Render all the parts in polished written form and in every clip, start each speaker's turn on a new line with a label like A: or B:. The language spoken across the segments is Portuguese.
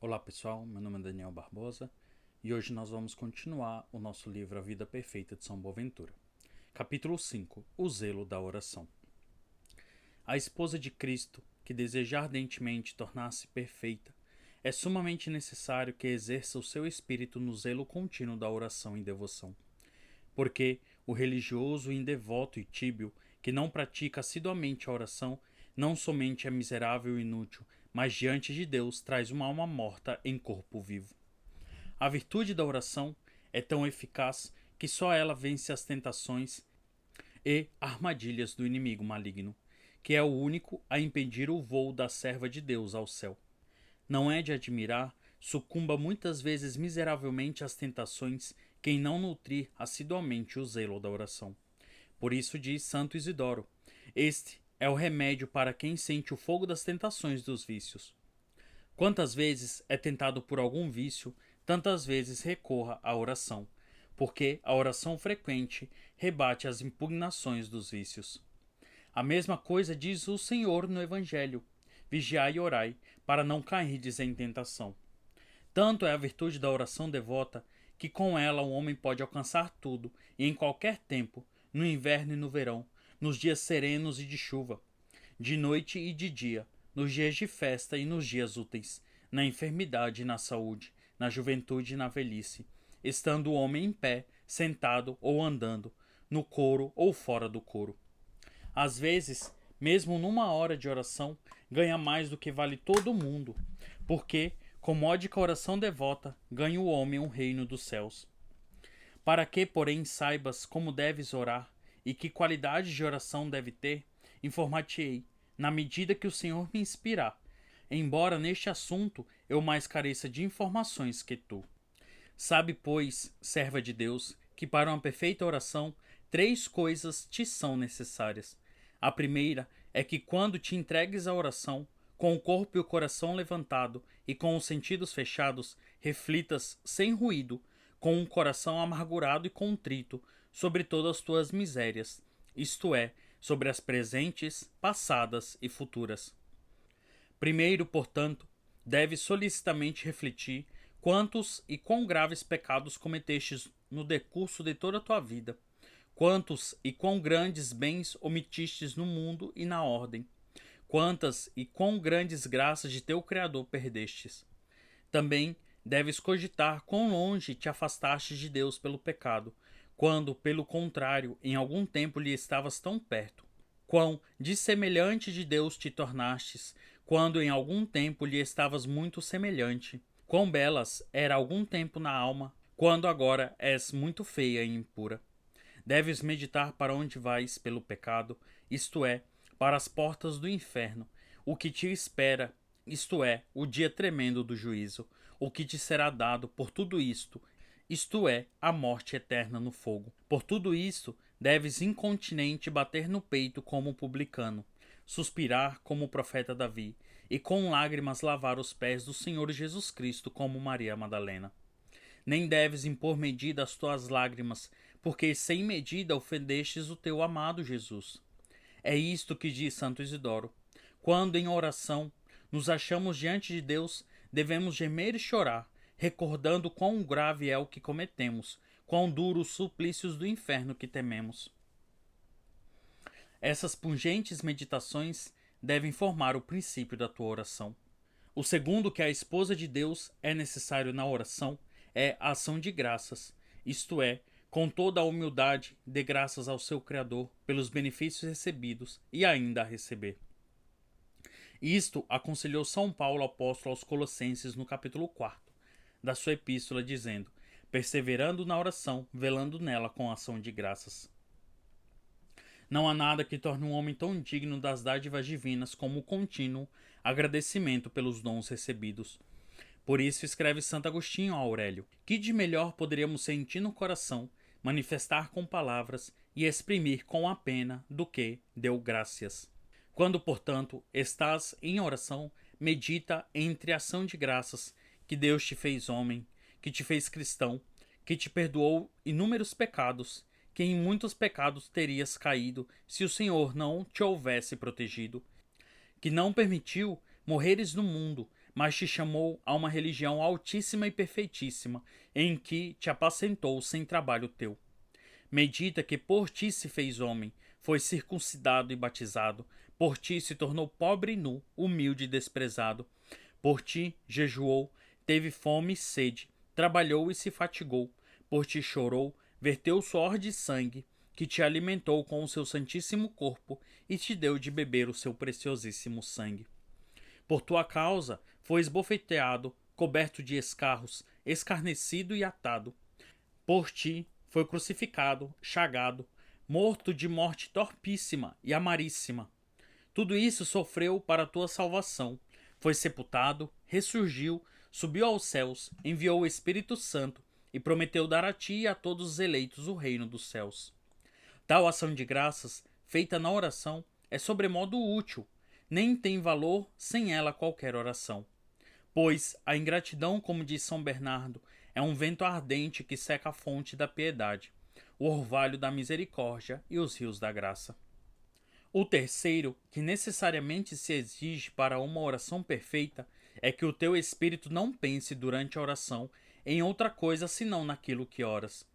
A: Olá pessoal, meu nome é Daniel Barbosa e hoje nós vamos continuar o nosso livro A Vida Perfeita de São Boaventura. Capítulo 5: O Zelo da Oração. A esposa de Cristo, que deseja ardentemente tornar-se perfeita, é sumamente necessário que exerça o seu espírito no zelo contínuo da oração e devoção. Porque o religioso indevoto e tíbio, que não pratica assiduamente a oração, não somente é miserável e inútil, mas diante de Deus traz uma alma morta em corpo vivo. A virtude da oração é tão eficaz que só ela vence as tentações e armadilhas do inimigo maligno, que é o único a impedir o voo da serva de Deus ao céu. Não é de admirar, sucumba muitas vezes miseravelmente às tentações quem não nutrir assiduamente o zelo da oração. Por isso diz Santo Isidoro: este é o remédio para quem sente o fogo das tentações dos vícios. Quantas vezes é tentado por algum vício, tantas vezes recorra à oração, porque a oração frequente rebate as impugnações dos vícios. A mesma coisa diz o Senhor no Evangelho: vigiai e orai, para não cairdes em tentação. Tanto é a virtude da oração devota que com ela o homem pode alcançar tudo e em qualquer tempo, no inverno e no verão, nos dias serenos e de chuva, de noite e de dia, nos dias de festa e nos dias úteis, na enfermidade e na saúde, na juventude e na velhice, estando o homem em pé, sentado ou andando, no coro ou fora do coro. Às vezes, mesmo numa hora de oração, ganha mais do que vale todo o mundo, porque, com módica oração devota, ganha o homem um reino dos céus. Para que, porém, saibas como deves orar e que qualidade de oração deve ter, informar-te-ei, na medida que o Senhor me inspirar, embora neste assunto eu mais careça de informações que tu. Sabe, pois, serva de Deus, que para uma perfeita oração 3 coisas te são necessárias. A primeira é que quando te entregues à oração, com o corpo e o coração levantado e com os sentidos fechados, reflitas sem ruído, com um coração amargurado e contrito, sobre todas as tuas misérias, isto é, sobre as presentes, passadas e futuras. Primeiro, portanto, deves solicitamente refletir quantos e quão graves pecados cometestes no decurso de toda a tua vida, quantos e quão grandes bens omitistes no mundo e na ordem, quantas e quão grandes graças de teu Criador perdestes. Também deves cogitar quão longe te afastastes de Deus pelo pecado, quando, pelo contrário, em algum tempo lhe estavas tão perto. Quão dissemelhante de Deus te tornastes, quando em algum tempo lhe estavas muito semelhante. Quão belas era algum tempo na alma, quando agora és muito feia e impura. Deves meditar para onde vais pelo pecado, isto é, para as portas do inferno, o que te espera, isto é, o dia tremendo do juízo, o que te será dado por tudo isto é, a morte eterna no fogo. Por tudo isto, deves incontinente bater no peito como publicano, suspirar como o profeta Davi, e com lágrimas lavar os pés do Senhor Jesus Cristo como Maria Madalena. Nem deves impor medida às tuas lágrimas, porque sem medida ofendestes o teu amado Jesus. É isto que diz Santo Isidoro: quando em oração nos achamos diante de Deus, devemos gemer e chorar, recordando quão grave é o que cometemos, quão duros os suplícios do inferno que tememos. Essas pungentes meditações devem formar o princípio da tua oração. O segundo, que a esposa de Deus é necessário na oração, é a ação de graças, isto é, com toda a humildade, dê graças ao seu Criador pelos benefícios recebidos e ainda a receber. Isto aconselhou São Paulo apóstolo aos Colossenses no capítulo 4 da sua epístola, dizendo: perseverando na oração, velando nela com ação de graças. Não há nada que torne um homem tão digno das dádivas divinas como o contínuo agradecimento pelos dons recebidos. Por isso escreve Santo Agostinho a Aurélio: que de melhor poderíamos sentir no coração, manifestar com palavras e exprimir com a pena do que deu graças. Quando, portanto, estás em oração, medita entre ação de graças que Deus te fez homem, que te fez cristão, que te perdoou inúmeros pecados, que em muitos pecados terias caído se o Senhor não te houvesse protegido, que não permitiu morreres no mundo, mas te chamou a uma religião altíssima e perfeitíssima, em que te apacentou sem trabalho teu. Medita que por ti se fez homem, foi circuncidado e batizado, por ti se tornou pobre e nu, humilde e desprezado. Por ti jejuou, teve fome e sede, trabalhou e se fatigou. Por ti chorou, verteu suor de sangue, que te alimentou com o seu santíssimo corpo e te deu de beber o seu preciosíssimo sangue. Por tua causa foi esbofeteado, coberto de escarros, escarnecido e atado. Por ti foi crucificado, chagado, morto de morte torpíssima e amaríssima. Tudo isso sofreu para a tua salvação. Foi sepultado, ressurgiu, subiu aos céus, enviou o Espírito Santo e prometeu dar a ti e a todos os eleitos o reino dos céus. Tal ação de graças, feita na oração, é sobremodo útil, nem tem valor sem ela qualquer oração. Pois a ingratidão, como diz São Bernardo, é um vento ardente que seca a fonte da piedade, o orvalho da misericórdia e os rios da graça. O terceiro, que necessariamente se exige para uma oração perfeita, é que o teu espírito não pense durante a oração em outra coisa senão naquilo que oras.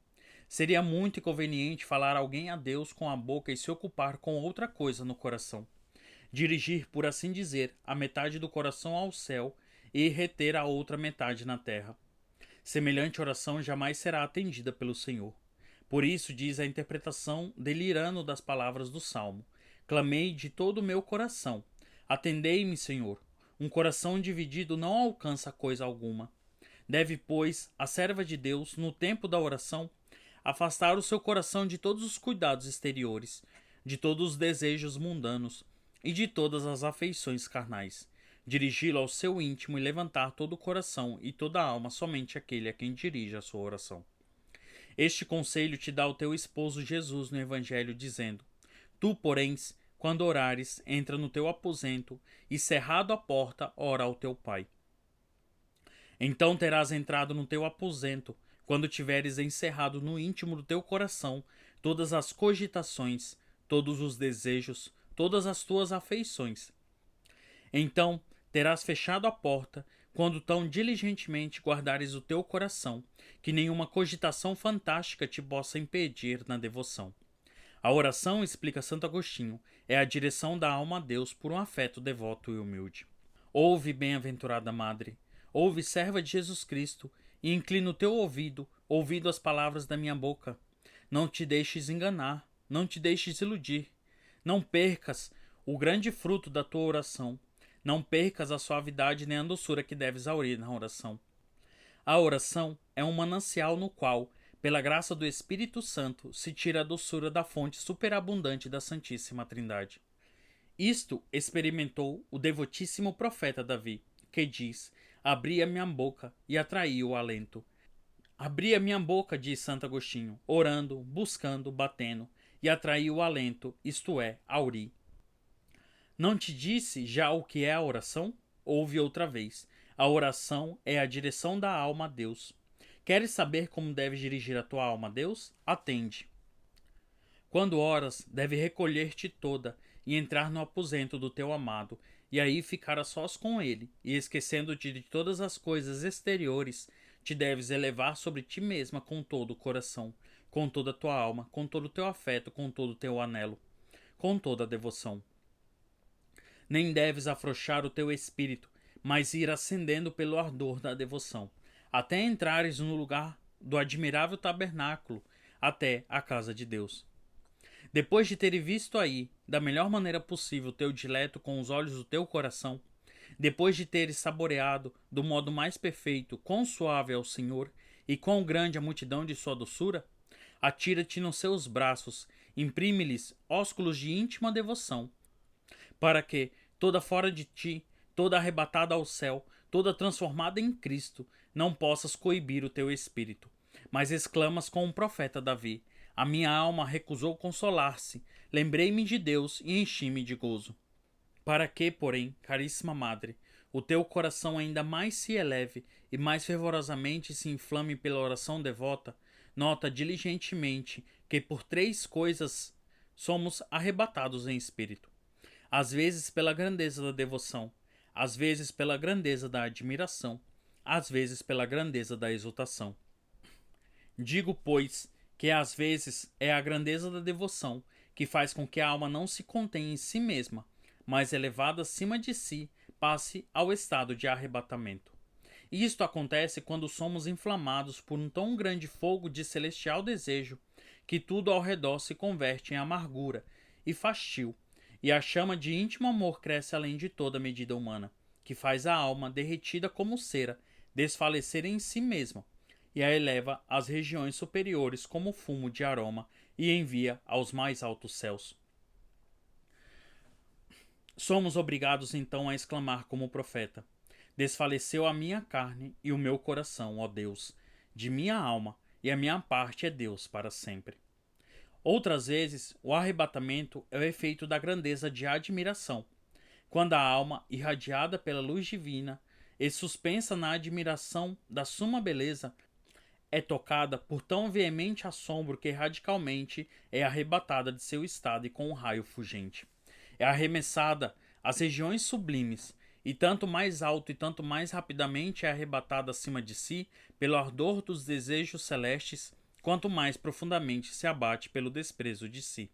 A: Seria muito inconveniente falar alguém a Deus com a boca e se ocupar com outra coisa no coração. Dirigir, por assim dizer, a metade do coração ao céu e reter a outra metade na terra. Semelhante oração jamais será atendida pelo Senhor. Por isso diz a interpretação delirando das palavras do Salmo: clamei de todo o meu coração. Atendei-me, Senhor. Um coração dividido não alcança coisa alguma. Deve, pois, a serva de Deus, no tempo da oração, afastar o seu coração de todos os cuidados exteriores, de todos os desejos mundanos e de todas as afeições carnais, dirigi-lo ao seu íntimo e levantar todo o coração e toda a alma somente àquele a quem dirige a sua oração. Este conselho te dá o teu esposo Jesus no Evangelho, dizendo: tu, porém, quando orares, entra no teu aposento e, cerrado a porta, ora ao teu Pai. Então terás entrado no teu aposento, quando tiveres encerrado no íntimo do teu coração todas as cogitações, todos os desejos, todas as tuas afeições. Então terás fechado a porta, quando tão diligentemente guardares o teu coração, que nenhuma cogitação fantástica te possa impedir na devoção. A oração, explica Santo Agostinho, é a direção da alma a Deus por um afeto devoto e humilde. Ouve, bem-aventurada Madre, ouve, serva de Jesus Cristo, e inclina o teu ouvido, ouvindo as palavras da minha boca. Não te deixes enganar, não te deixes iludir. Não percas o grande fruto da tua oração. Não percas a suavidade nem a doçura que deves aurir na oração. A oração é um manancial no qual, pela graça do Espírito Santo, se tira a doçura da fonte superabundante da Santíssima Trindade. Isto experimentou o devotíssimo profeta Davi, que diz: abri a minha boca e atraí o alento. Abri a minha boca, diz Santo Agostinho, orando, buscando, batendo, e atraí o alento, isto é, auri. Não te disse já o que é a oração? Ouve outra vez. A oração é a direção da alma a Deus. Queres saber como deves dirigir a tua alma a Deus? Atende. Quando oras, deve recolher-te toda e entrar no aposento do teu amado, e aí ficar a sós com ele, e esquecendo-te de todas as coisas exteriores, te deves elevar sobre ti mesma com todo o coração, com toda a tua alma, com todo o teu afeto, com todo o teu anelo, com toda a devoção. Nem deves afrouxar o teu espírito, mas ir ascendendo pelo ardor da devoção, até entrares no lugar do admirável tabernáculo, até a casa de Deus. Depois de teres visto aí, da melhor maneira possível, o teu dileto com os olhos do teu coração, depois de teres saboreado, do modo mais perfeito, quão suave é o Senhor e quão grande a multidão de sua doçura, atira-te nos seus braços, imprime-lhes ósculos de íntima devoção, para que, toda fora de ti, toda arrebatada ao céu, toda transformada em Cristo, não possas coibir o teu espírito, mas exclamas com o profeta Davi: a minha alma recusou consolar-se, lembrei-me de Deus e enchi-me de gozo. Para que, porém, caríssima Madre, o teu coração ainda mais se eleve e mais fervorosamente se inflame pela oração devota, nota diligentemente que por 3 coisas somos arrebatados em espírito. Às vezes pela grandeza da devoção, às vezes pela grandeza da admiração, às vezes pela grandeza da exultação. Digo, pois, que às vezes é a grandeza da devoção que faz com que a alma não se contenha em si mesma, mas elevada acima de si, passe ao estado de arrebatamento. E isto acontece quando somos inflamados por um tão grande fogo de celestial desejo que tudo ao redor se converte em amargura e fastio, e a chama de íntimo amor cresce além de toda medida humana, que faz a alma, derretida como cera, desfalecer em si mesma, e a eleva às regiões superiores como fumo de aroma e envia aos mais altos céus. Somos obrigados então a exclamar como o profeta: desfaleceu a minha carne e o meu coração, ó Deus, de minha alma, e a minha parte é Deus para sempre. Outras vezes, o arrebatamento é o efeito da grandeza de admiração, quando a alma, irradiada pela luz divina e suspensa na admiração da suma beleza, é tocada por tão veemente assombro que radicalmente é arrebatada de seu estado e com um raio fugente. É arremessada às regiões sublimes, e tanto mais alto e tanto mais rapidamente é arrebatada acima de si pelo ardor dos desejos celestes, quanto mais profundamente se abate pelo desprezo de si,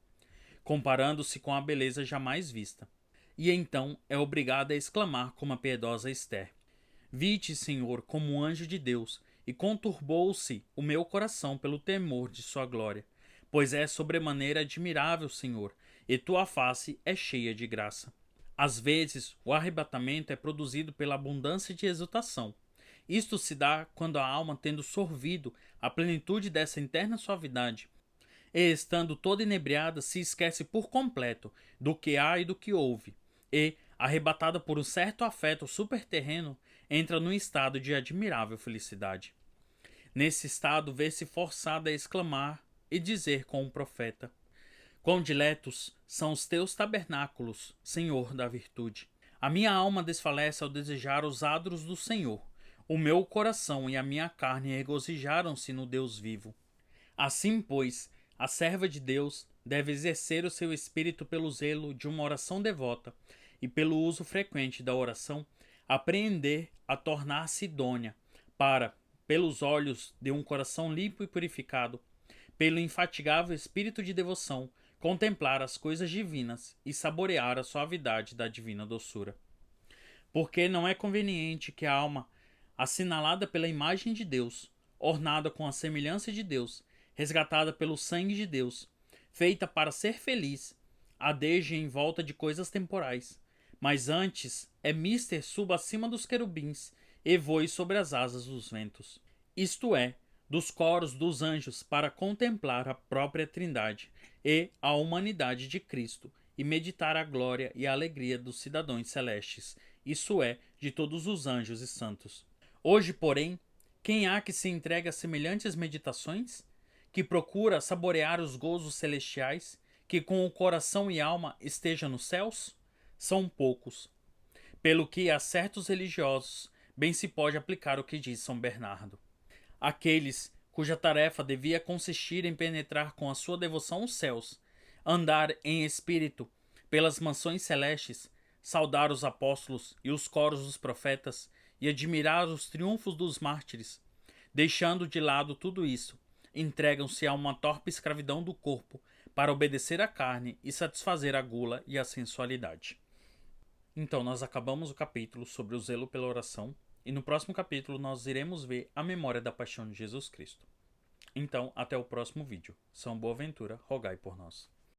A: comparando-se com a beleza jamais vista. E então é obrigada a exclamar como a piedosa Esther: vi-te, Senhor, como um anjo de Deus, e conturbou-se o meu coração pelo temor de sua glória. Pois é sobremaneira admirável, Senhor, e tua face é cheia de graça. Às vezes, o arrebatamento é produzido pela abundância de exultação. Isto se dá quando a alma, tendo sorvido a plenitude dessa interna suavidade, e estando toda inebriada, se esquece por completo do que há e do que houve, e, arrebatada por um certo afeto superterreno, entra num estado de admirável felicidade. Nesse estado, vê-se forçada a exclamar e dizer com o profeta: quão diletos são os teus tabernáculos, Senhor da virtude! A minha alma desfalece ao desejar os adros do Senhor. O meu coração e a minha carne regozijaram-se no Deus vivo. Assim, pois, a serva de Deus deve exercer o seu espírito pelo zelo de uma oração devota e pelo uso frequente da oração, aprender a tornar-se idônea para, pelos olhos de um coração limpo e purificado, pelo infatigável espírito de devoção, contemplar as coisas divinas e saborear a suavidade da divina doçura. Porque não é conveniente que a alma, assinalada pela imagem de Deus, ornada com a semelhança de Deus, resgatada pelo sangue de Deus, feita para ser feliz, adeje em volta de coisas temporais, mas antes é mister suba acima dos querubins e voe sobre as asas dos ventos. Isto é, dos coros dos anjos para contemplar a própria Trindade e a humanidade de Cristo e meditar a glória e a alegria dos cidadãos celestes, isso é, de todos os anjos e santos. Hoje, porém, quem há que se entregue a semelhantes meditações? Que procura saborear os gozos celestiais? Que com o coração e alma esteja nos céus? São poucos. Pelo que a certos religiosos bem se pode aplicar o que diz São Bernardo. Aqueles cuja tarefa devia consistir em penetrar com a sua devoção os céus, andar em espírito pelas mansões celestes, saudar os apóstolos e os coros dos profetas e admirar os triunfos dos mártires, deixando de lado tudo isso, entregam-se a uma torpe escravidão do corpo para obedecer à carne e satisfazer a gula e a sensualidade. Então, nós acabamos o capítulo sobre o zelo pela oração, e no próximo capítulo nós iremos ver a memória da paixão de Jesus Cristo. Então, até o próximo vídeo. São Boaventura, rogai por nós.